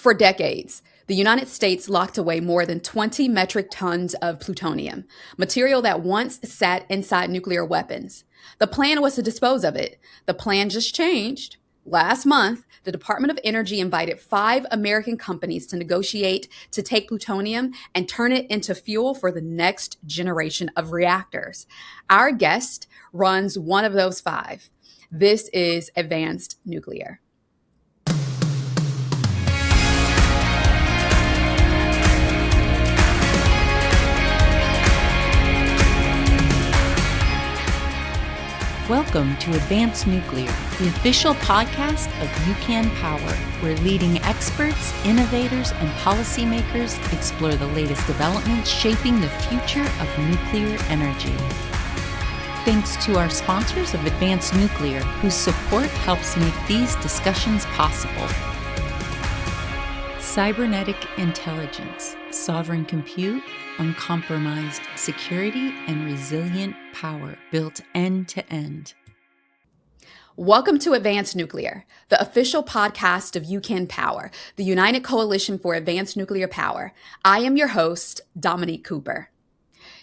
For decades, the United States locked away more than 20 metric tons of plutonium, material that once sat inside nuclear weapons. The plan was to dispose of it. The plan just changed. Last month, the Department of Energy invited 5 American companies to negotiate to take plutonium and turn it into fuel for the next generation of reactors. Our guest runs one of those 5. This is Advanced Nuclear. Welcome to Advanced Nuclear, the official podcast of UCAN Power, where leading experts, innovators, and policymakers explore the latest developments shaping the future of nuclear energy. Thanks to our sponsors of Advanced Nuclear, whose support helps make these discussions possible. Cybernetic intelligence, sovereign compute, uncompromised security, and resilient power built end to end. Welcome to Advanced Nuclear, the official podcast of UCAN Power, the United Coalition for Advanced Nuclear Power. I am your host, Dominique Cooper.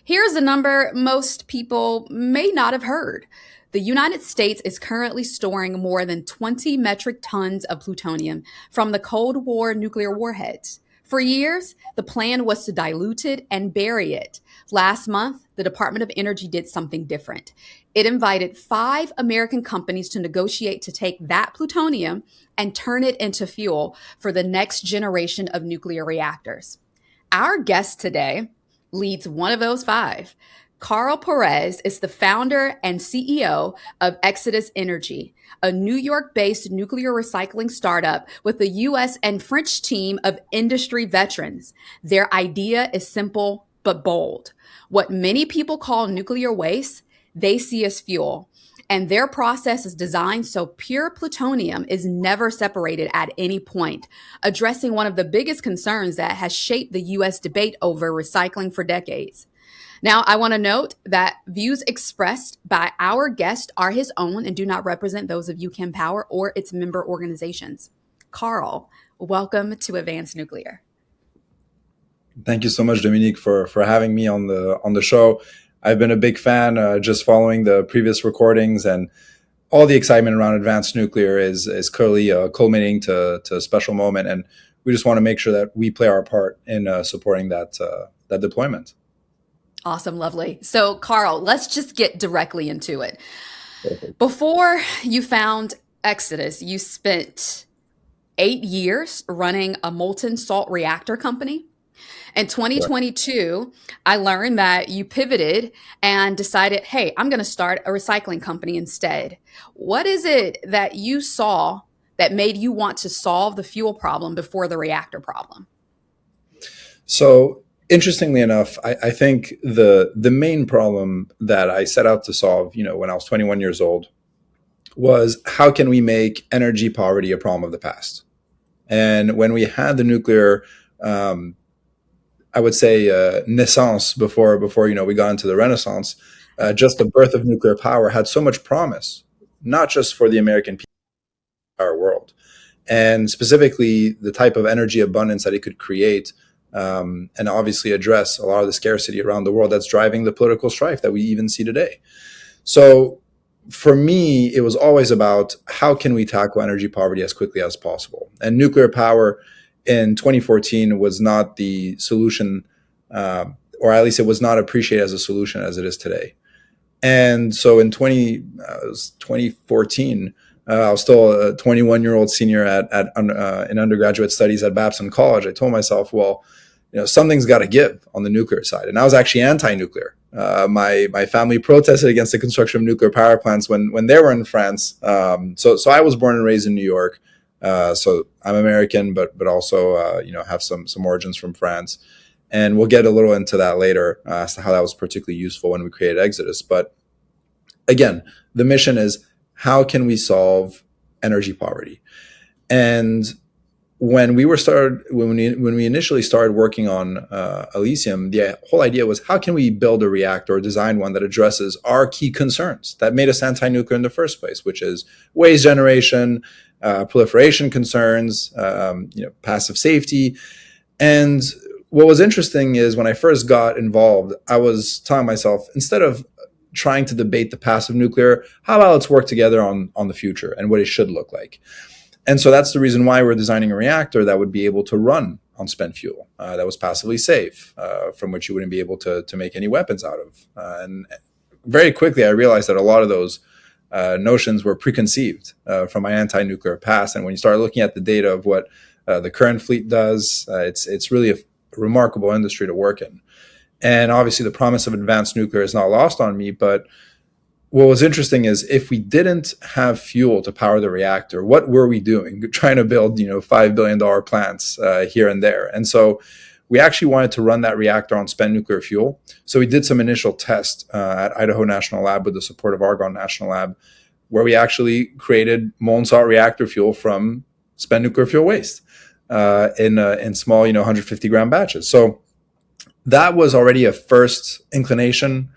Here's a number most people may not have heard. The United States is currently storing more than 20 metric tons of plutonium from the Cold War nuclear warheads. For years, the plan was to dilute it and bury it. Last month, the Department of Energy did something different. It invited 5 American companies to negotiate to take that plutonium and turn it into fuel for the next generation of nuclear reactors. Our guest today leads one of those 5. Carl Perez is the founder and CEO of Exodys Energy, a New York-based nuclear recycling startup with a U.S. and French team of industry veterans. Their idea is simple but bold. What many people call nuclear waste, they see as fuel. And their process is designed so pure plutonium is never separated at any point, addressing one of the biggest concerns that has shaped the U.S. debate over recycling for decades. Now, I want to note that views expressed by our guest are his own and do not represent those of UCAN Power or its member organizations. Carl, welcome to Advanced Nuclear. Thank you so much, Dominique, for having me on the show. I've been a big fan, just following the previous recordings, and all the excitement around Advanced Nuclear is clearly culminating to a special moment, and we just want to make sure that we play our part in supporting that deployment. Awesome. Lovely. So, Carl, let's just get directly into it. Perfect. Before you found Exodys, you spent 8 years running a molten salt reactor company. In 2022, I learned that you pivoted and decided, hey, I'm going to start a recycling company instead. What is it that you saw that made you want to solve the fuel problem before the reactor problem? So, interestingly enough, I think the main problem that I set out to solve, when I was 21 years old, was how can we make energy poverty a problem of the past? And when we had the nuclear, I would say naissance before we got into the Renaissance, just the birth of nuclear power had so much promise, not just for the American people, but our world, and specifically the type of energy abundance that it could create. And obviously address a lot of the scarcity around the world that's driving the political strife that we even see today. So for me, it was always about how can we tackle energy poverty as quickly as possible? And nuclear power in 2014 was not the solution, or at least it was not appreciated as a solution as it is today. And so in 2014, I was still a 21-year-old senior in undergraduate studies at Babson College. I told myself, well, something's got to give on the nuclear side. And I was actually anti-nuclear. My family protested against the construction of nuclear power plants when they were in France. So I was born and raised in New York. So I'm American, but also have some origins from France. And we'll get a little into that later as to how that was particularly useful when we created Exodys. But again, the mission is, how can we solve energy poverty? And when we initially started working on Elysium, the whole idea was, how can we build a reactor or design one that addresses our key concerns that made us anti-nuclear in the first place, which is waste generation, proliferation concerns, passive safety. And what was interesting is when I first got involved, I was telling myself, instead of trying to debate the past of nuclear, how about let's work together on the future and what it should look like. And so that's the reason why we're designing a reactor that would be able to run on spent fuel, that was passively safe, from which you wouldn't be able to make any weapons out of. And very quickly, I realized that a lot of those notions were preconceived from my anti-nuclear past. And when you start looking at the data of what the current fleet does, it's really a remarkable industry to work in. And obviously, the promise of advanced nuclear is not lost on me, but what was interesting is if we didn't have fuel to power the reactor, what were we doing? Trying to build, $5 billion plants here and there. And so we actually wanted to run that reactor on spent nuclear fuel. So we did some initial tests at Idaho National Lab with the support of Argonne National Lab, where we actually created molten salt reactor fuel from spent nuclear fuel waste in small, 150 gram batches. So that was already a first inclination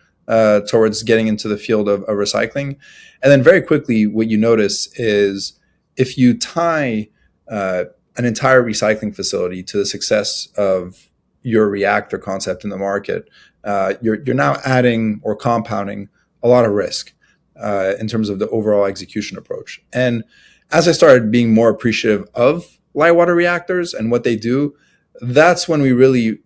towards getting into the field of recycling. And then very quickly, what you notice is if you tie an entire recycling facility to the success of your reactor concept in the market, you're now adding or compounding a lot of risk in terms of the overall execution approach. And as I started being more appreciative of light water reactors and what they do, that's when we really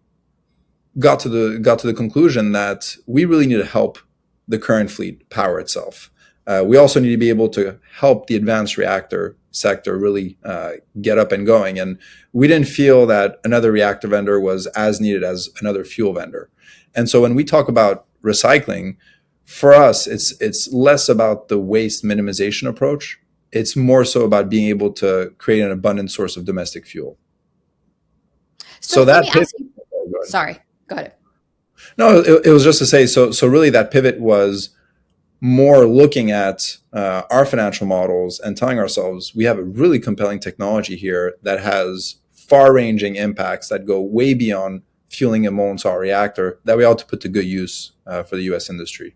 got to the conclusion that we really need to help the current fleet power itself. We also need to be able to help the advanced reactor sector really get up and going. And we didn't feel that another reactor vendor was as needed as another fuel vendor. And so when we talk about recycling, for us, it's less about the waste minimization approach. It's more so about being able to create an abundant source of domestic fuel. So that sorry. Go ahead. No, it was just to say, so really that pivot was more looking at our financial models and telling ourselves we have a really compelling technology here that has far-ranging impacts that go way beyond fueling a molten salt reactor that we ought to put to good use for the U.S. industry.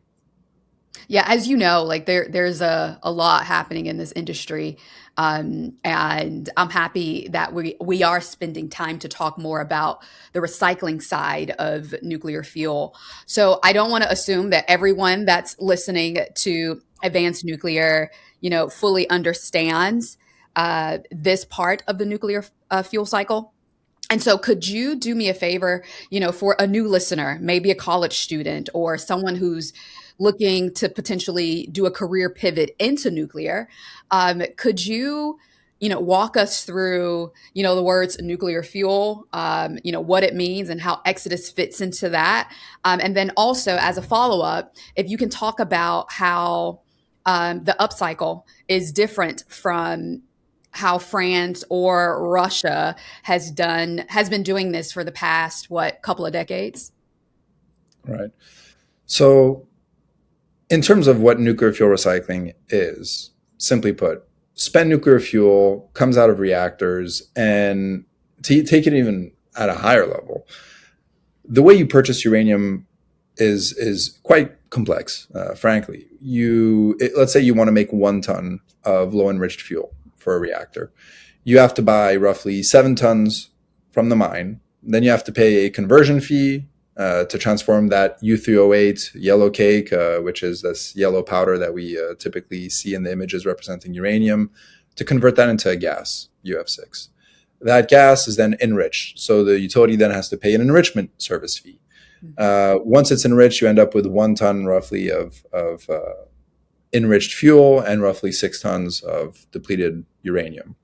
Yeah, as you know, like there's a lot happening in this industry. And I'm happy that we are spending time to talk more about the recycling side of nuclear fuel. So I don't want to assume that everyone that's listening to Advanced Nuclear, fully understands this part of the nuclear fuel cycle. And so could you do me a favor, for a new listener, maybe a college student or someone who's looking to potentially do a career pivot into nuclear, could you, walk us through, the words nuclear fuel, what it means and how Exodys fits into that? And then also as a follow-up, if you can talk about how the upcycle is different from how France or Russia has been doing this for the past, couple of decades? Right. So in terms of what nuclear fuel recycling is, simply put, spent nuclear fuel comes out of reactors, and to take it even at a higher level, the way you purchase uranium is quite complex, frankly. Let's say you want to make 1 ton of low enriched fuel for a reactor. You have to buy roughly 7 tons from the mine. Then you have to pay a conversion fee to transform that U3O8 yellow cake, which is this yellow powder that we typically see in the images representing uranium, to convert that into a gas, UF6. That gas is then enriched. So the utility then has to pay an enrichment service fee. Once it's enriched, you end up with 1 ton roughly of enriched fuel and roughly 6 tons of depleted uranium.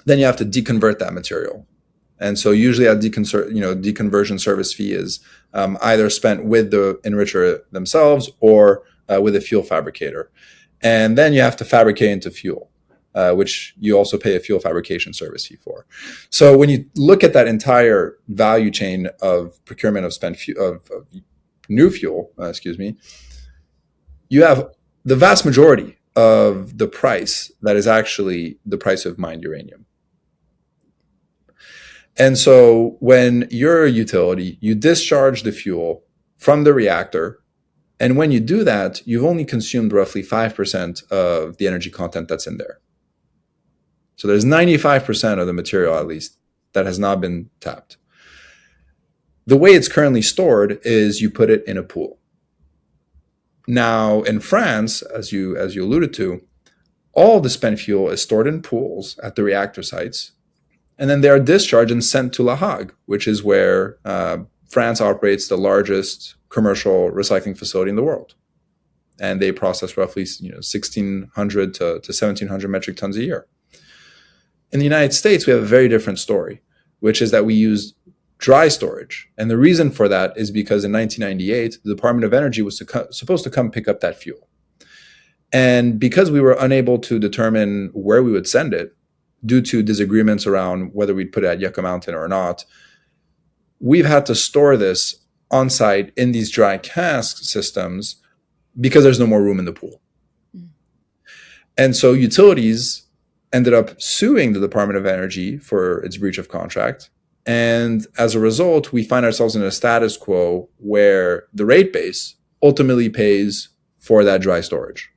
Then you have to deconvert that material. And so usually a deconversion service fee is either spent with the enricher themselves or with a fuel fabricator. And then you have to fabricate into fuel, which you also pay a fuel fabrication service fee for. So when you look at that entire value chain of procurement of of new fuel, you have the vast majority of the price that is actually the price of mined uranium. And so when you're a utility, you discharge the fuel from the reactor. And when you do that, you've only consumed roughly 5% of the energy content that's in there. So there's 95% of the material, at least, that has not been tapped. The way it's currently stored is you put it in a pool. Now, in France, as you alluded to, all the spent fuel is stored in pools at the reactor sites, and then they are discharged and sent to La Hague, which is where France operates the largest commercial recycling facility in the world. And they process roughly 1,600 to 1,700 metric tons a year. In the United States, we have a very different story, which is that we use dry storage. And the reason for that is because in 1998, the Department of Energy was supposed to come pick up that fuel. And because we were unable to determine where we would send it, due to disagreements around whether we'd put it at Yucca Mountain or not, we've had to store this on site in these dry cask systems because there's no more room in the pool. And so utilities ended up suing the Department of Energy for its breach of contract. And as a result, we find ourselves in a status quo where the rate base ultimately pays for that dry storage.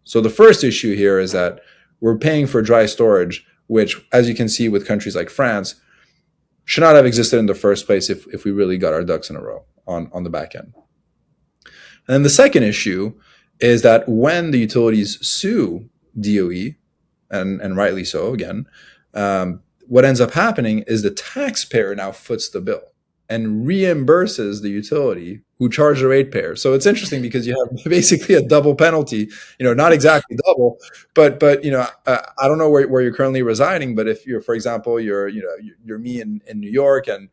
So the first issue here is that we're paying for dry storage, which, as you can see with countries like France, should not have existed in the first place if we really got our ducks in a row on the back end. And then the second issue is that when the utilities sue DOE, and rightly so again, what ends up happening is the taxpayer now foots the bill and reimburses the utility who charged the ratepayer. So it's interesting because you have basically a double penalty, not exactly double, but I don't know where you're currently residing, but if you're, for example, you're me in New York and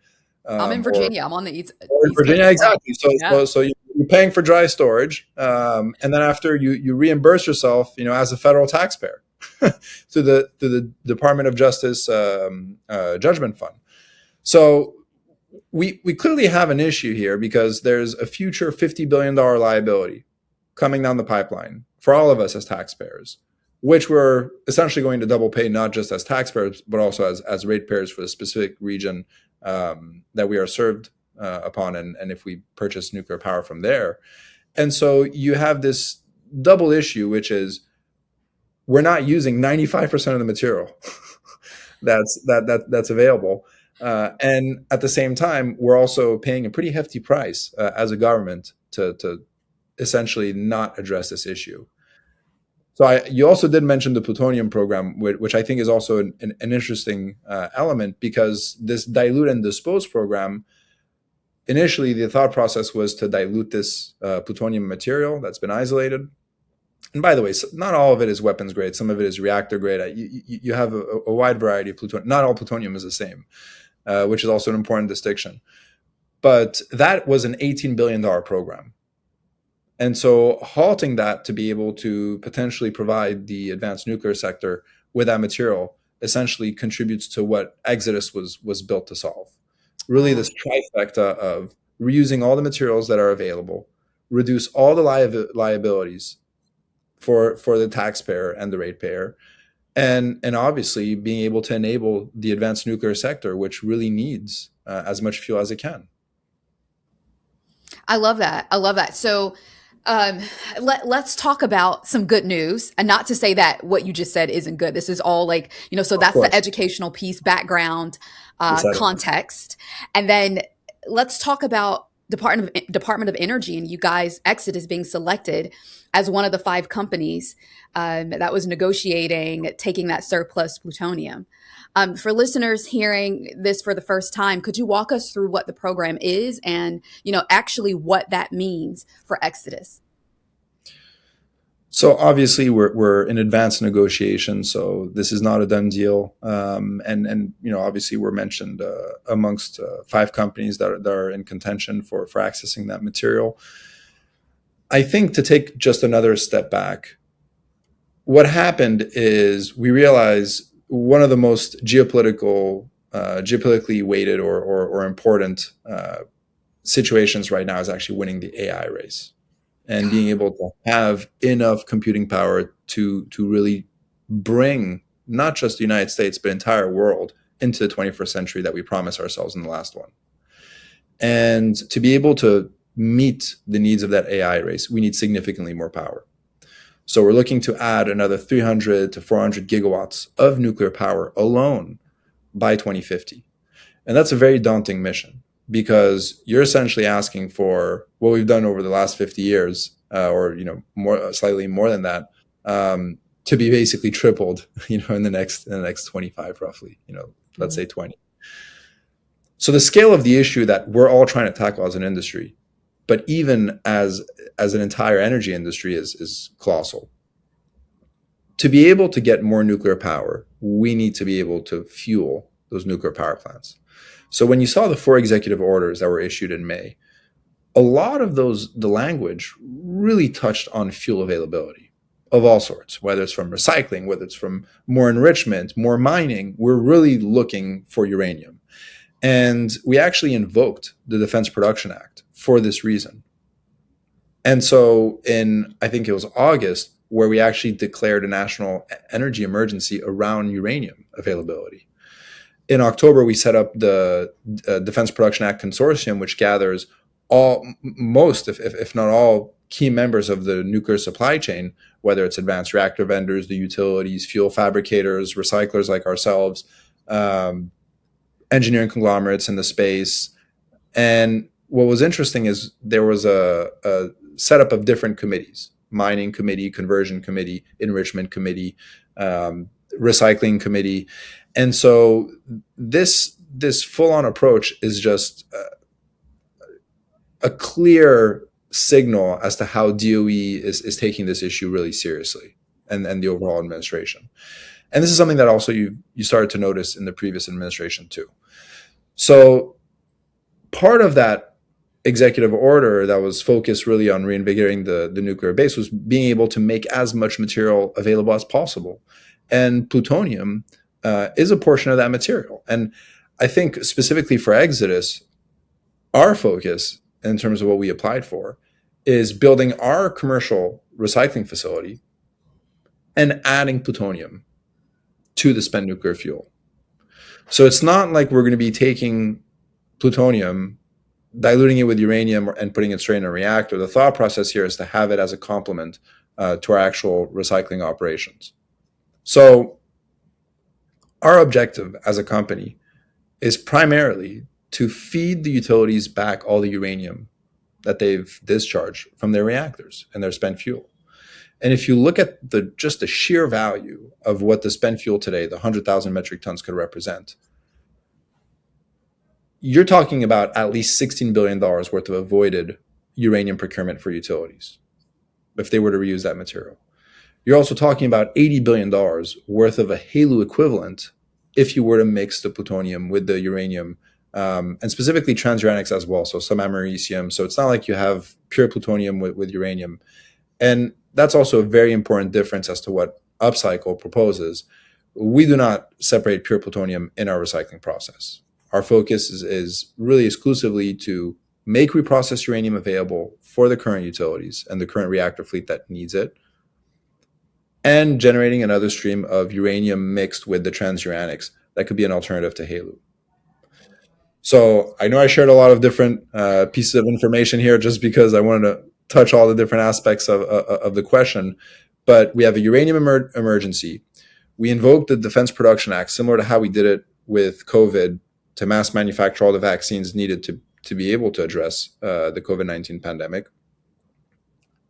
I'm in Virginia. I'm on the East Virginia, Coast. exactly. So you're paying for dry storage, and then after you reimburse yourself, as a federal taxpayer to the Department of Justice judgment fund. So we clearly have an issue here because there's a future $50 billion liability coming down the pipeline for all of us as taxpayers, which we're essentially going to double pay, not just as taxpayers, but also as ratepayers for the specific region that we are served upon, and if we purchase nuclear power from there. And so you have this double issue, which is we're not using 95% of the material that's available. And at the same time, we're also paying a pretty hefty price as a government to essentially not address this issue. So you also did mention the plutonium program, which I think is also an interesting element, because this dilute and dispose program, initially the thought process was to dilute this plutonium material that's been isolated. And by the way, not all of it is weapons grade. Some of it is reactor grade. You have a wide variety of plutonium. Not all plutonium is the same, which is also an important distinction. But that was an $18 billion program. And so halting that to be able to potentially provide the advanced nuclear sector with that material essentially contributes to what Exodus was built to solve. Really this trifecta of reusing all the materials that are available, reduce all the liabilities for the taxpayer and the ratepayer, and obviously being able to enable the advanced nuclear sector, which really needs as much fuel as it can. I love that. So let's talk about some good news, and not to say that what you just said isn't good. This is all so that's the educational piece, background, context. And then let's talk about Department of Energy and you guys, Exodus, being selected as one of the 5 companies that was negotiating taking that surplus plutonium. For listeners hearing this for the first time, could you walk us through what the program is and, actually what that means for Exodus? So obviously we're in advanced negotiations, so this is not a done deal. And obviously we're mentioned amongst 5 companies that are in contention for accessing that material. I think to take just another step back, what happened is we realized one of the most geopolitically weighted or important situations right now is actually winning the AI race and being able to have enough computing power to really bring not just the United States, but the entire world into the 21st century that we promised ourselves in the last one. And to be able to meet the needs of that AI race, we need significantly more power. So we're looking to add another 300 to 400 gigawatts of nuclear power alone by 2050. And that's a very daunting mission, because you're essentially asking for what we've done over the last 50 years, or slightly more than that, to be basically tripled, in the next 25 roughly, let's say 20. So the scale of the issue that we're all trying to tackle as an industry, but even as an entire energy industry, is colossal. To be able to get more nuclear power, we need to be able to fuel those nuclear power plants. So when you saw the 4 executive orders that were issued in May, a lot of the language really touched on fuel availability of all sorts, whether it's from recycling, whether it's from more enrichment, more mining. We're really looking for uranium. And we actually invoked the Defense Production Act for this reason. And so I think it was August, where we actually declared a national energy emergency around uranium availability. In October, we set up the Defense Production Act Consortium, which gathers most, if not all, key members of the nuclear supply chain, whether it's advanced reactor vendors, the utilities, fuel fabricators, recyclers like ourselves, engineering conglomerates in the space. And what was interesting is there was a setup of different committees: mining committee, conversion committee, enrichment committee, recycling committee. And so this full-on approach is just a clear signal as to how DOE is taking this issue really seriously, and the overall administration. And this is something that also you started to notice in the previous administration too. So part of that executive order that was focused really on reinvigorating the nuclear base was being able to make as much material available as possible. And plutonium is a portion of that material. And I think specifically for Exodus, our focus in terms of what we applied for is building our commercial recycling facility and adding plutonium to the spent nuclear fuel. So it's not like we're going to be taking plutonium, diluting it with uranium, and putting it straight in a reactor. The thought process here is to have it as a complement to our actual recycling operations. So our objective as a company is primarily to feed the utilities back all the uranium that they've discharged from their reactors and their spent fuel. And if you look at just the sheer value of what the spent fuel today, the 100,000 metric tons, could represent, you're talking about at least $16 billion worth of avoided uranium procurement for utilities if they were to reuse that material. You're also talking about $80 billion worth of a HALEU equivalent if you were to mix the plutonium with the uranium, and specifically transuranics as well, so some americium. So it's not like you have pure plutonium with uranium. And that's also a very important difference as to what Upcycle proposes. We do not separate pure plutonium in our recycling process. Our focus is really exclusively to make reprocessed uranium available for the current utilities and the current reactor fleet that needs it, and generating another stream of uranium mixed with the transuranics that could be an alternative to HALEU. So I know I shared a lot of different pieces of information here just because I wanted to touch all the different aspects of the question, but we have a uranium emergency. We invoked the Defense Production Act, similar to how we did it with COVID, to mass manufacture all the vaccines needed to be able to address the COVID-19 pandemic.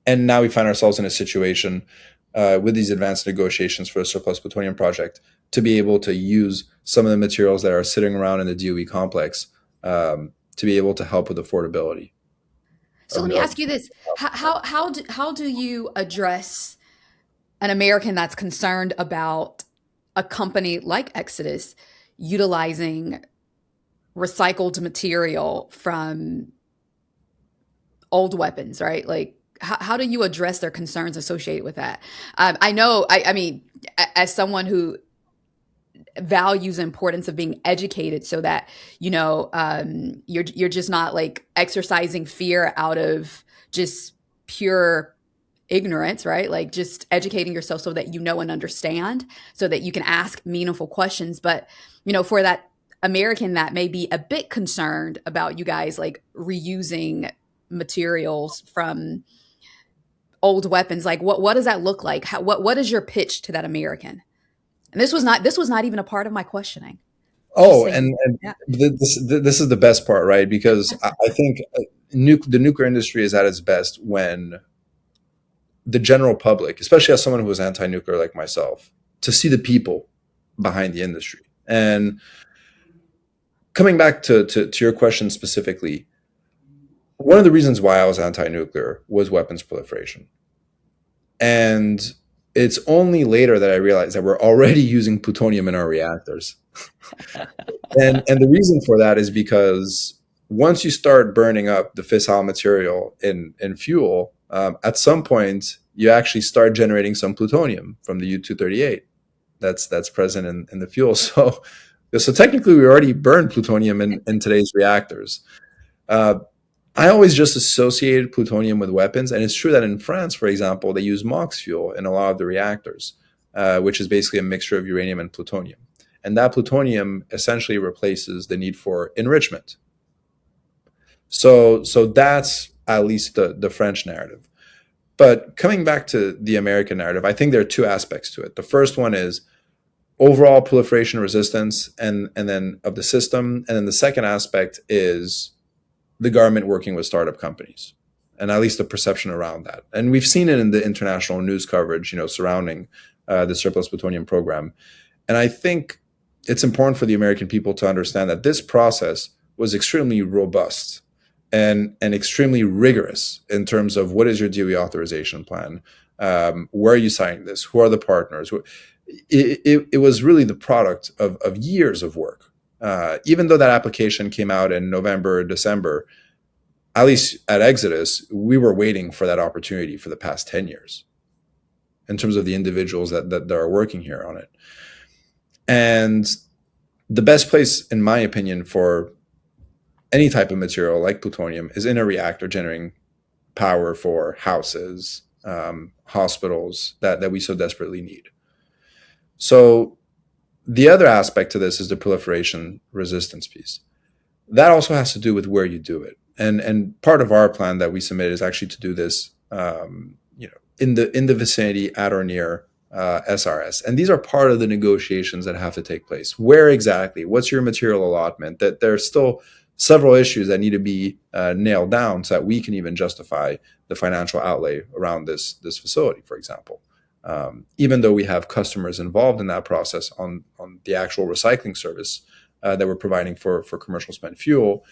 And now we find ourselves in a situation with these advanced negotiations for a surplus plutonium project to be able to use some of the materials that are sitting around in the DOE complex to be able to help with affordability. So let me ask you this: how do you address an American that's concerned about a company like Exodus utilizing recycled material from old weapons, right? Like, how do you address their concerns associated with that? I know, I mean, as someone who values the importance of being educated so that, you're just not like exercising fear out of just pure ignorance, right? Like just educating yourself so that you know and understand, so that you can ask meaningful questions. But, for that American that may be a bit concerned about you guys like reusing materials from old weapons, like what does that look like? What is your pitch to that American? And this was not even a part of my questioning. Just Oh, saying. and Yeah. this is the best part, right? Because I think the nuclear industry is at its best when the general public, especially as someone who was anti-nuclear like myself, to see the people behind the industry. And coming back to your question specifically, one of the reasons why I was anti-nuclear was weapons proliferation. And it's only later that I realized that we're already using plutonium in our reactors. And the reason for that is because once you start burning up the fissile material in fuel, at some point you actually start generating some plutonium from the U-238 that's present in the fuel. So technically we already burned plutonium in today's reactors. Uh, I always just associated plutonium with weapons, and it's true that in France, for example, they use MOX fuel in a lot of the reactors, which is basically a mixture of uranium and plutonium. And that plutonium essentially replaces the need for enrichment. So that's at least the French narrative. But coming back to the American narrative, I think there are two aspects to it. The first one is overall proliferation resistance and then of the system. And then the second aspect is the government working with startup companies, and at least the perception around that. And we've seen it in the international news coverage, surrounding the surplus plutonium program. And I think it's important for the American people to understand that this process was extremely robust and extremely rigorous in terms of what is your DOE authorization plan, where are you signing this, who are the partners. It was really the product of years of work. Even though that application came out in November, December, at least at Exodus, we were waiting for that opportunity for the past 10 years in terms of the individuals that are working here on it. And the best place, in my opinion, for any type of material like plutonium is in a reactor generating power for houses, hospitals that we so desperately need. So the other aspect to this is the proliferation resistance piece. That also has to do with where you do it. And part of our plan that we submitted is actually to do this, in the vicinity at or near SRS. And these are part of the negotiations that have to take place. Where exactly? What's your material allotment? That there's still several issues that need to be nailed down so that we can even justify the financial outlay around this facility, for example. Even though we have customers involved in that process on the actual recycling service that we're providing for commercial spent fuel,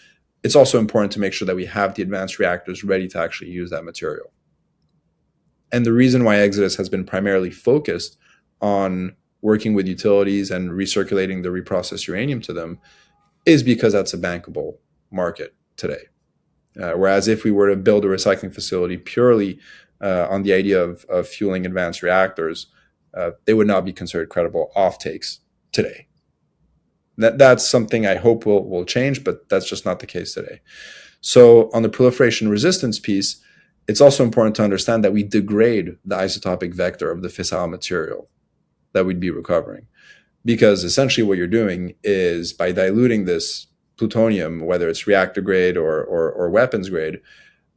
it's also important to make sure that we have the advanced reactors ready to actually use that material. And the reason why Exodus has been primarily focused on working with utilities and recirculating the reprocessed uranium to them is because that's a bankable market today. Whereas if we were to build a recycling facility purely on the idea of fueling advanced reactors, they would not be considered credible offtakes today. That's something I hope will change, but that's just not the case today. So on the proliferation resistance piece, it's also important to understand that we degrade the isotopic vector of the fissile material that we'd be recovering. Because essentially what you're doing is by diluting this plutonium, whether it's reactor grade or weapons grade,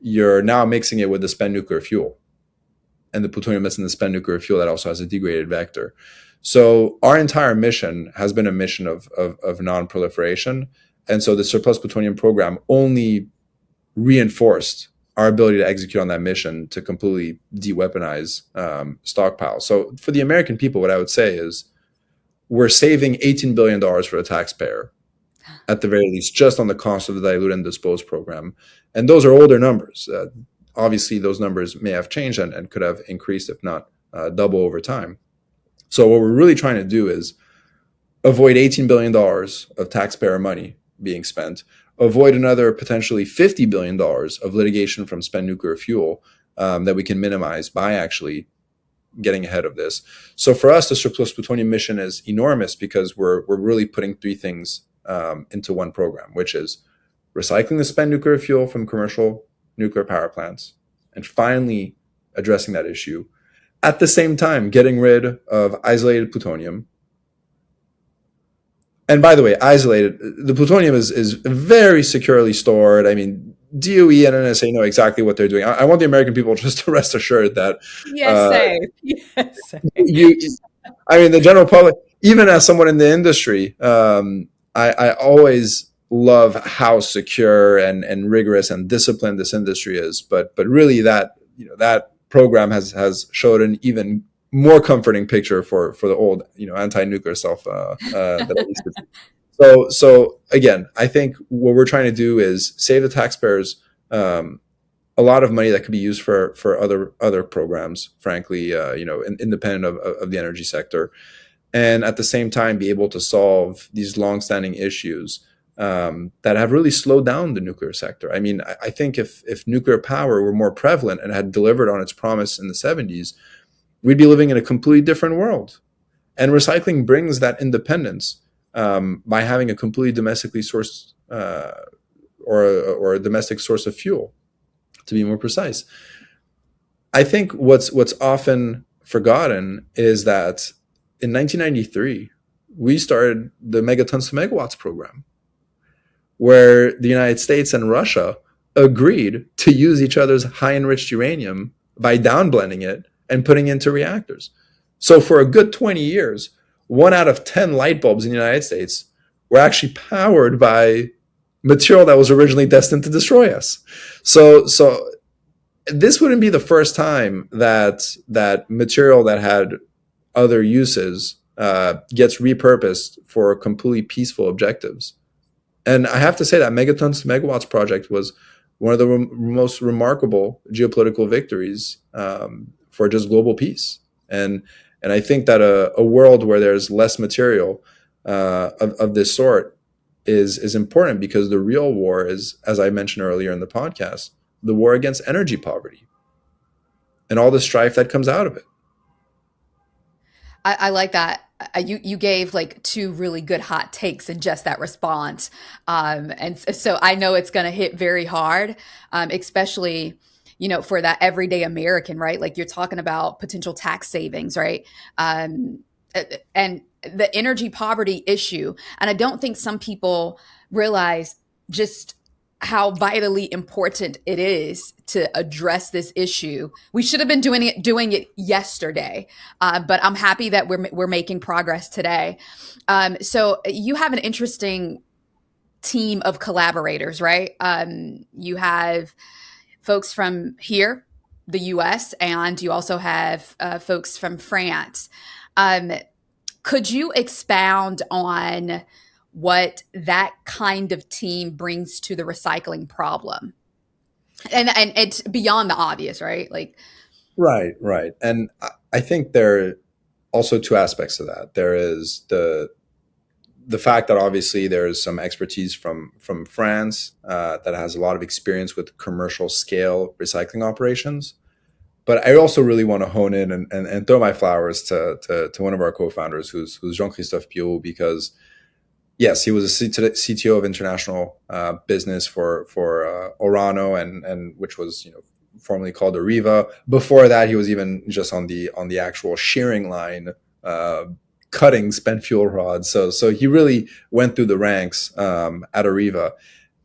you're now mixing it with the spent nuclear fuel. And the plutonium that's in the spent nuclear fuel that also has a degraded vector. So our entire mission has been a mission of non-proliferation. And so the surplus plutonium program only reinforced our ability to execute on that mission to completely de-weaponize stockpiles. So for the American people, what I would say is we're saving $18 billion for the taxpayer, at the very least, just on the cost of the dilute and dispose program. And those are older numbers. Obviously, those numbers may have changed and could have increased, if not double over time. So what we're really trying to do is avoid $18 billion of taxpayer money being spent, avoid another potentially $50 billion of litigation from spent nuclear fuel that we can minimize by actually getting ahead of this. So for us, the surplus plutonium mission is enormous because we're really putting three things into one program, which is recycling the spent nuclear fuel from commercial nuclear power plants, and finally addressing that issue. At the same time, getting rid of isolated plutonium. And by the way, isolated, the plutonium is very securely stored. I mean, DOE and NSA know exactly what they're doing. I want the American people just to rest assured that Yes, uh, same. Yes, same. you, I mean, the general public, even as someone in the industry, I always love how secure and rigorous and disciplined this industry is. But really, that program has showed an even more comforting picture for the old anti-nuclear self that I used to be. So again, I think what we're trying to do is save the taxpayers a lot of money that could be used for other programs, frankly, independent of the energy sector, and at the same time be able to solve these longstanding issues that have really slowed down the nuclear sector. I mean, I think if nuclear power were more prevalent and had delivered on its promise in the 70s, we'd be living in a completely different world. And recycling brings that independence by having a completely domestically sourced or a domestic source of fuel, to be more precise. I think what's often forgotten is that in 1993, we started the megatons to megawatts program, where the United States and Russia agreed to use each other's high enriched uranium by downblending it and putting it into reactors. So for a good 20 years, 1 out of 10 light bulbs in the United States were actually powered by material that was originally destined to destroy us. So this wouldn't be the first time that material that had other uses gets repurposed for completely peaceful objectives. And I have to say that megatons to megawatts project was one of the most remarkable geopolitical victories for just global peace. And I think that a world where there's less material of this sort is important, because the real war is, as I mentioned earlier in the podcast, the war against energy poverty and all the strife that comes out of it. I like that. You gave like two really good hot takes in just that response, so I know it's going to hit very hard, especially for that everyday American, right? Like you're talking about potential tax savings, right? And the energy poverty issue, and I don't think some people realize just how vitally important it is to address this issue. We should have been doing it yesterday, but I'm happy that we're making progress today. So you have an interesting team of collaborators, right? You have folks from here, the U.S., and you also have folks from France. Could you expound on what that kind of team brings to the recycling problem? And it's beyond the obvious, right? Like, Right. And I think there are also two aspects to that. There is the fact that obviously there's some expertise from France that has a lot of experience with commercial scale recycling operations. But I also really want to hone in and throw my flowers to one of our co-founders, who's Jean-Christophe Piot, because yes, he was a CTO of international business for Orano, and which was formerly called Arriva. Before that, he was even just on the actual shearing line, cutting spent fuel rods. So he really went through the ranks at Arriva.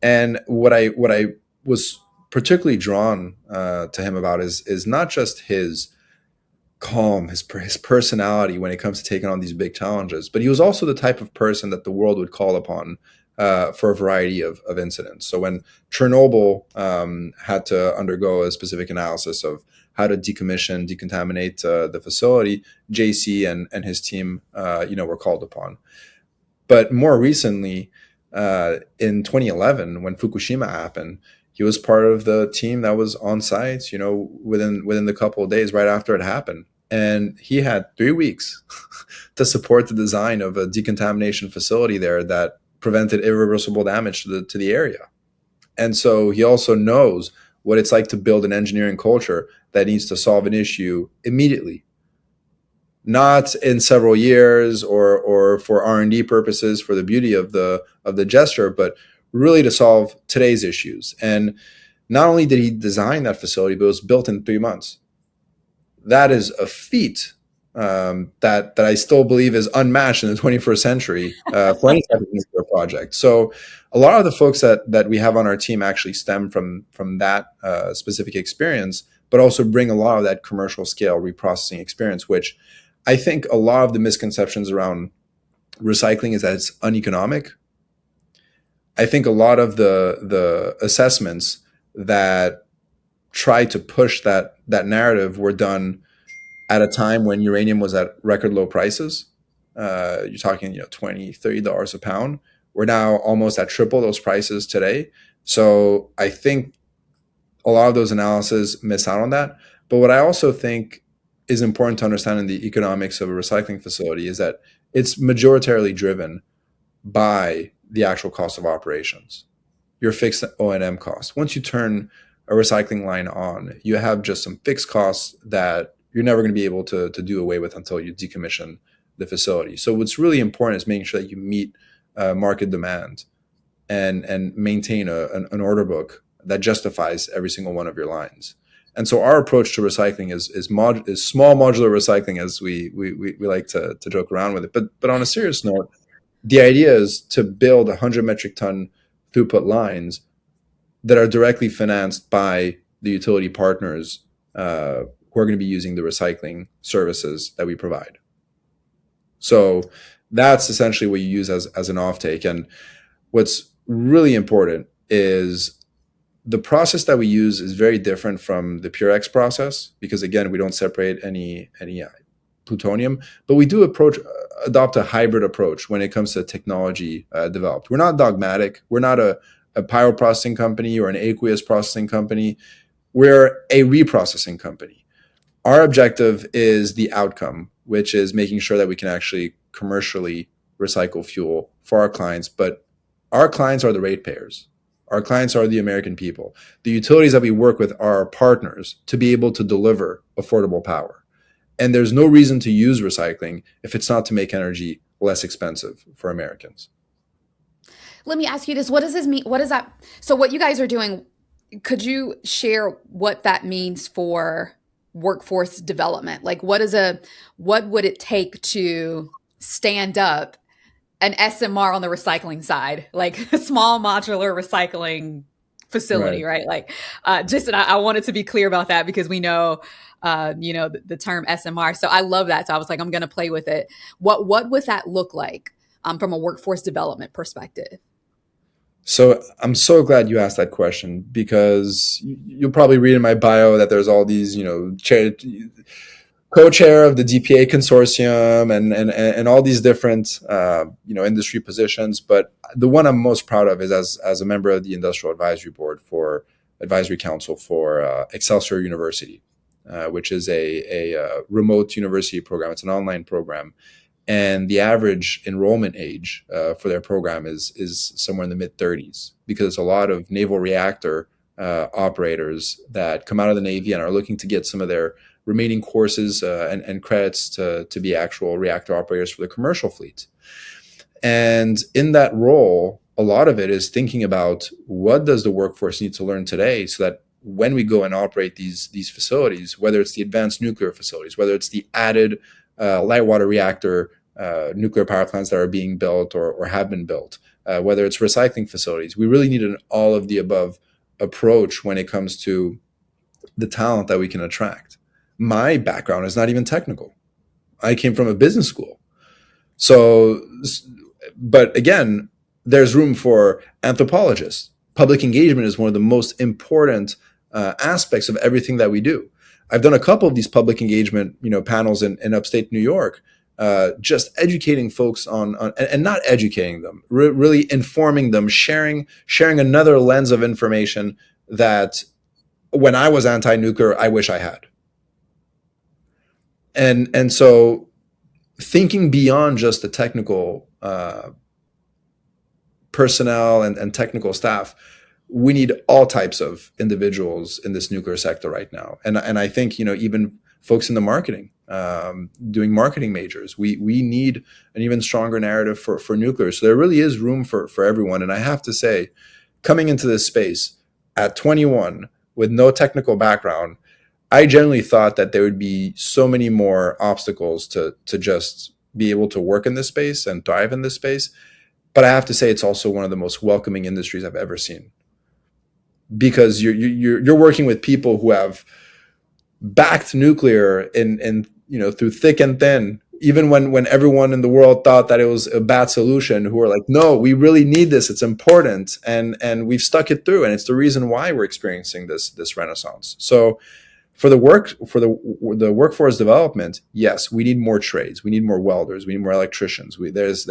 And what I was particularly drawn to him about is not just his calm, his personality when it comes to taking on these big challenges, but he was also the type of person that the world would call upon for a variety of incidents. So when Chernobyl had to undergo a specific analysis of how to decontaminate the facility, JC and his team, were called upon. But more recently, in 2011, when Fukushima happened, he was part of the team that was on site, within the couple of days right after it happened. And he had 3 weeks to support the design of a decontamination facility there that prevented irreversible damage to the area. And so he also knows what it's like to build an engineering culture that needs to solve an issue immediately, not in several years or for R&D purposes for the beauty of the gesture, but really to solve today's issues. And not only did he design that facility, but it was built in 3 months. That is a feat that I still believe is unmatched in the 21st century for any type of nuclear project. So a lot of the folks that we have on our team actually stem from that specific experience, but also bring a lot of that commercial scale reprocessing experience, which I think a lot of the misconceptions around recycling is that it's uneconomic. I think a lot of the assessments that try to push that narrative were done at a time when uranium was at record low prices. You're talking, $20, $30 a pound. We're now almost at triple those prices today. So I think a lot of those analyses miss out on that. But what I also think is important to understand in the economics of a recycling facility is that it's majoritarily driven by the actual cost of operations, your fixed O&M costs. Once you turn a recycling line on, you have just some fixed costs that you're never going to be able to do away with until you decommission the facility. So what's really important is making sure that you meet market demand and maintain an order book that justifies every single one of your lines. And so our approach to recycling is small modular recycling, as we like to joke around with it. But on a serious note, the idea is to build 100 metric ton throughput lines that are directly financed by the utility partners who are going to be using the recycling services that we provide. So that's essentially what you use as an offtake. And what's really important is the process that we use is very different from the PureX process because, again, we don't separate any plutonium, but we do adopt a hybrid approach when it comes to technology developed. We're not dogmatic. We're not a pyroprocessing company or an aqueous processing company. We're a reprocessing company. Our objective is the outcome, which is making sure that we can actually commercially recycle fuel for our clients. But our clients are the ratepayers. Our clients are the American people. The utilities that we work with are our partners to be able to deliver affordable power. And there's no reason to use recycling if it's not to make energy less expensive for Americans. Let me ask you this. What does this mean? What is that? So what you guys are doing, could you share what that means for workforce development? Like what would it take to stand up an SMR on the recycling side, like a small modular recycling facility, right? Like and I wanted to be clear about that because we know the term SMR. So I love that. So I was like, I'm going to play with it. What would that look like from a workforce development perspective? So I'm so glad you asked that question because you'll probably read in my bio that there's all these, co-chair of the DPA consortium and all these different, industry positions. But the one I'm most proud of is as a member of the Industrial Advisory Board for Advisory Council for Excelsior University, which is a remote university program. It's an online program. And the average enrollment age for their program is somewhere in the mid-30s because it's a lot of naval reactor operators that come out of the Navy and are looking to get some of their remaining courses and credits to be actual reactor operators for the commercial fleet. And in that role, a lot of it is thinking about what does the workforce need to learn today so that when we go and operate these facilities, whether it's the advanced nuclear facilities, whether it's the added light water reactor nuclear power plants that are being built or have been built, whether it's recycling facilities. We really need an all of the above approach when it comes to the talent that we can attract. My background is not even technical. I came from a business school. So, but again, there's room for anthropologists. Public engagement is one of the most important aspects of everything that we do. I've done a couple of these public engagement, panels in upstate New York, just educating folks on and not educating them, really informing them, sharing another lens of information that when I was anti-nuclear, I wish I had. And so thinking beyond just the technical personnel and technical staff, we need all types of individuals in this nuclear sector right now. And I think, even folks in the marketing, doing marketing majors, we need an even stronger narrative for nuclear. So there really is room for everyone. And I have to say, coming into this space at 21 with no technical background, I generally thought that there would be so many more obstacles to just be able to work in this space and thrive in this space. But I have to say, it's also one of the most welcoming industries I've ever seen, because you're working with people who have backed nuclear in through thick and thin, even when everyone in the world thought that it was a bad solution, who are like, no, we really need this, it's important, and we've stuck it through, and it's the reason why we're experiencing this renaissance. So for the workforce development, yes, we need more trades, we need more welders, we need more electricians. There's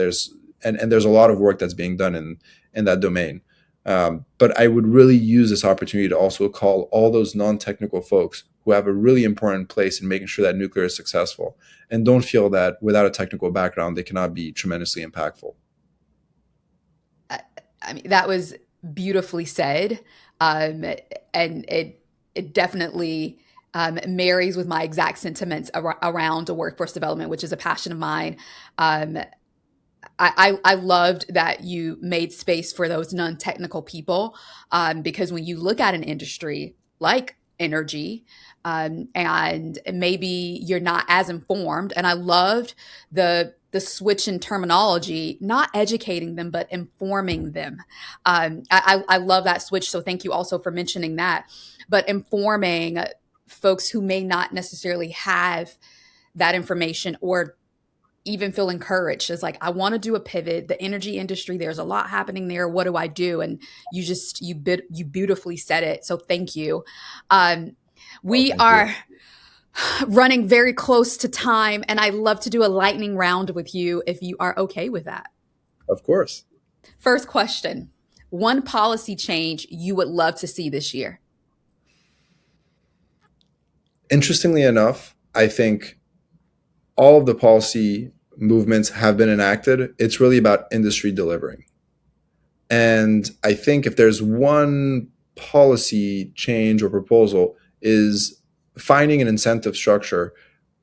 a lot of work that's being done in that domain. But I would really use this opportunity to also call all those non-technical folks who have a really important place in making sure that nuclear is successful, and don't feel that without a technical background, they cannot be tremendously impactful. I mean, that was beautifully said. And it definitely marries with my exact sentiments around workforce development, which is a passion of mine. I loved that you made space for those non-technical people, because when you look at an industry like energy, and maybe you're not as informed, and I loved the switch in terminology, not educating them, but informing them. I love that switch. So thank you also for mentioning that. But informing folks who may not necessarily have that information, or even feel encouraged. It's like, I want to do a pivot. The energy industry, there's a lot happening there. What do I do? And you beautifully said it. So thank you. We are running very close to time, and I love to do a lightning round with you if you are okay with that. Of course. First question: one policy change you would love to see this year? Interestingly enough, I think all of the policy movements have been enacted. It's really about industry delivering. And I think if there's one policy change or proposal, is finding an incentive structure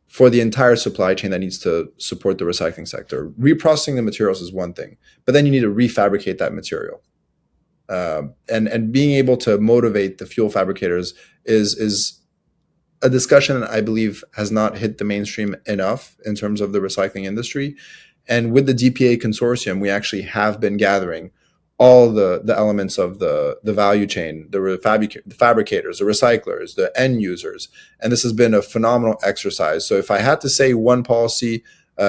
for the entire supply chain that needs to support the recycling sector. Reprocessing the materials is one thing, but then you need to refabricate that material. And being able to motivate the fuel fabricators is a discussion that I believe has not hit the mainstream enough in terms of the recycling industry. And with the DPA consortium, we actually have been gathering all the elements of the value chain, the fabricators, the recyclers, the end users. And this has been a phenomenal exercise. So if I had to say one policy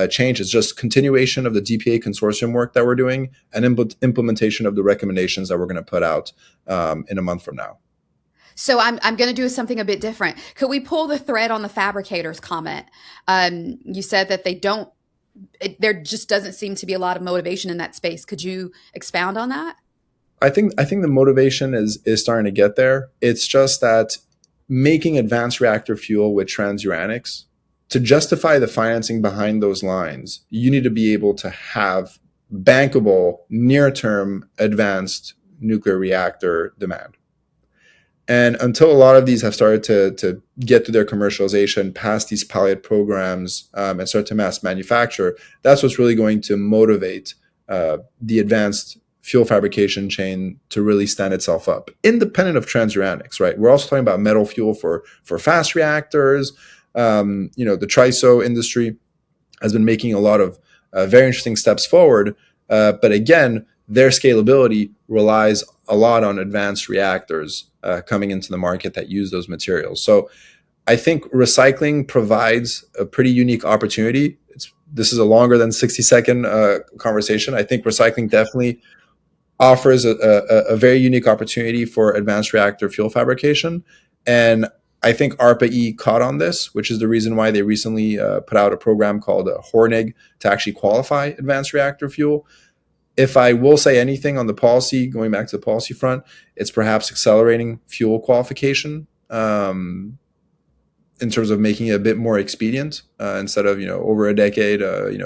change, it's just continuation of the DPA consortium work that we're doing, and implementation of the recommendations that we're going to put out in a month from now. So I'm going to do something a bit different. Could we pull the thread on the fabricators comment? You said that there just doesn't seem to be a lot of motivation in that space. Could you expound on that? I think the motivation is starting to get there. It's just that making advanced reactor fuel with transuranics, to justify the financing behind those lines, you need to be able to have bankable, near-term advanced nuclear reactor demand. And until a lot of these have started to get to their commercialization, past these pilot programs, and start to mass manufacture, that's what's really going to motivate the advanced fuel fabrication chain to really stand itself up, independent of transuranics, right? We're also talking about metal fuel for fast reactors. The TRISO industry has been making a lot of very interesting steps forward. But again, their scalability relies a lot on advanced reactors coming into the market that use those materials. So I think recycling provides a pretty unique opportunity. This is a longer than 60-second conversation. I think recycling definitely offers a very unique opportunity for advanced reactor fuel fabrication. And I think ARPA-E caught on this, which is the reason why they recently put out a program called HORNIG to actually qualify advanced reactor fuel. If I will say anything on the policy, going back to the policy front, it's perhaps accelerating fuel qualification in terms of making it a bit more expedient instead of over a decade,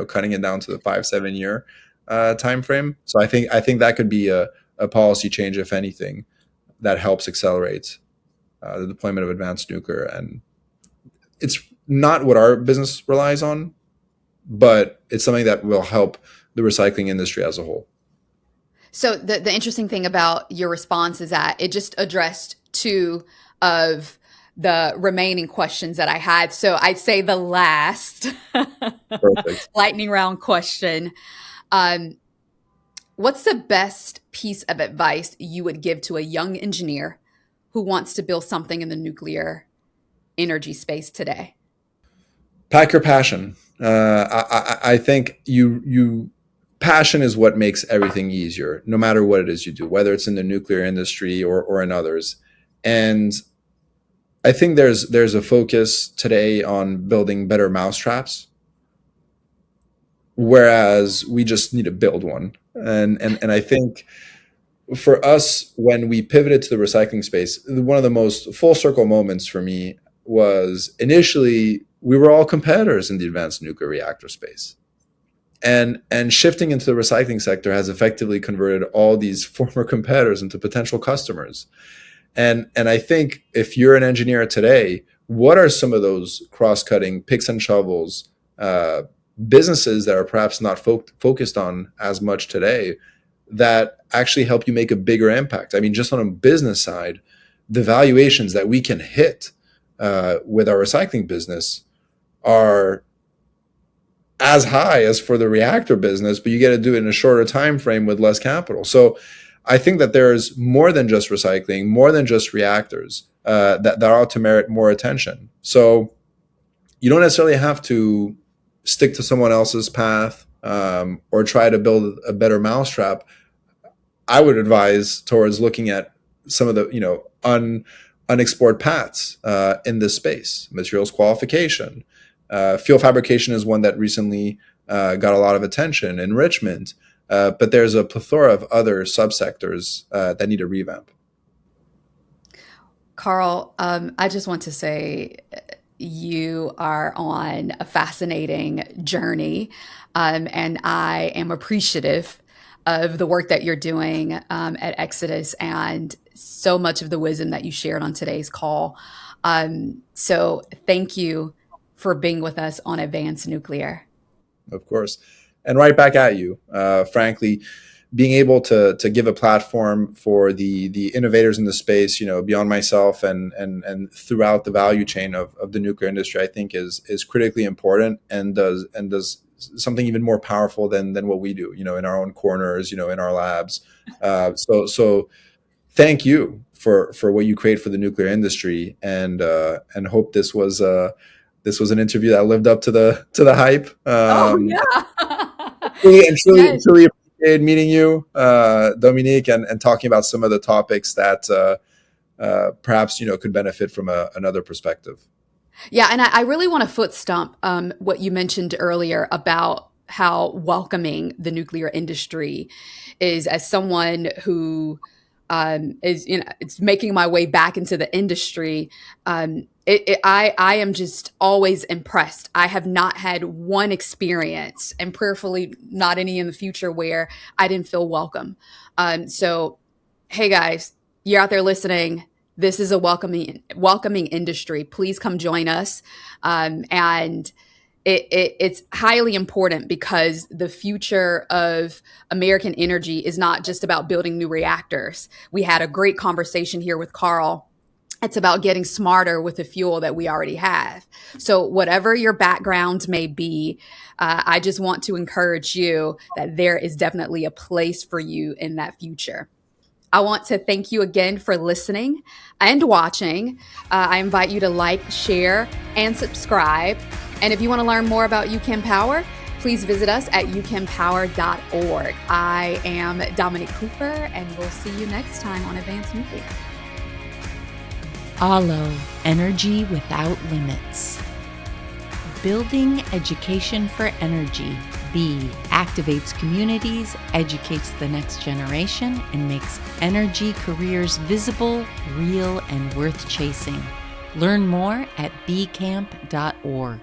cutting it down to the 5-7 year time frame. So I think that could be a policy change, if anything, that helps accelerate the deployment of advanced nuclear. And it's not what our business relies on, but it's something that will help the recycling industry as a whole. So the interesting thing about your response is that it just addressed two of the remaining questions that I had. So I'd say the last Perfect. lightning round question. What's the best piece of advice you would give to a young engineer who wants to build something in the nuclear energy space today? Pack your passion. I think passion is what makes everything easier, no matter what it is you do, whether it's in the nuclear industry or in others. And I think there's a focus today on building better mousetraps, whereas we just need to build one. And I think for us, when we pivoted to the recycling space, one of the most full circle moments for me was initially we were all competitors in the advanced nuclear reactor space. And shifting into the recycling sector has effectively converted all these former competitors into potential customers. And I think if you're an engineer today, what are some of those cross-cutting picks and shovels businesses that are perhaps not focused on as much today that actually help you make a bigger impact? I mean, just on a business side, the valuations that we can hit with our recycling business are as high as for the reactor business, but you get to do it in a shorter time frame with less capital. So I think that there's more than just recycling, more than just reactors that ought to merit more attention. So you don't necessarily have to stick to someone else's path or try to build a better mousetrap. I would advise towards looking at some of the unexplored paths in this space. Materials qualification, fuel fabrication is one that recently got a lot of attention. Enrichment, but there's a plethora of other subsectors that need a revamp. Carl, I just want to say you are on a fascinating journey, and I am appreciative of the work that you're doing at Exodus and so much of the wisdom that you shared on today's call. So thank you for being with us on Advanced Nuclear. Of course. And right back at you. Frankly, being able to give a platform for the innovators in the space, beyond myself and throughout the value chain of the nuclear industry, I think is critically important and does something even more powerful than what we do, in our own corners, in our labs. So thank you for what you create for the nuclear industry, and hope this was an interview that lived up to the hype. Truly appreciated meeting you, Dominique, and talking about some of the topics that perhaps could benefit from another perspective. Yeah, and I really want to foot stomp what you mentioned earlier about how welcoming the nuclear industry is. As someone who is it's making my way back into the industry, I am just always impressed. I have not had one experience, and prayerfully not any in the future, where I didn't feel welcome. So, hey guys, you're out there listening. This is a welcoming industry. Please come join us. And it's highly important because the future of American energy is not just about building new reactors. We had a great conversation here with Carl. It's about getting smarter with the fuel that we already have. So whatever your background may be, I just want to encourage you that there is definitely a place for you in that future. I want to thank you again for listening and watching. I invite you to like, share, and subscribe. And if you want to learn more about UCAN Power, please visit us at ucanpower.org. I am Dominique Cooper, and we'll see you next time on Advanced Nuclear. ALO, energy without limits. Building education for energy. B, activates communities, educates the next generation, and makes energy careers visible, real, and worth chasing. Learn more at bcamp.org.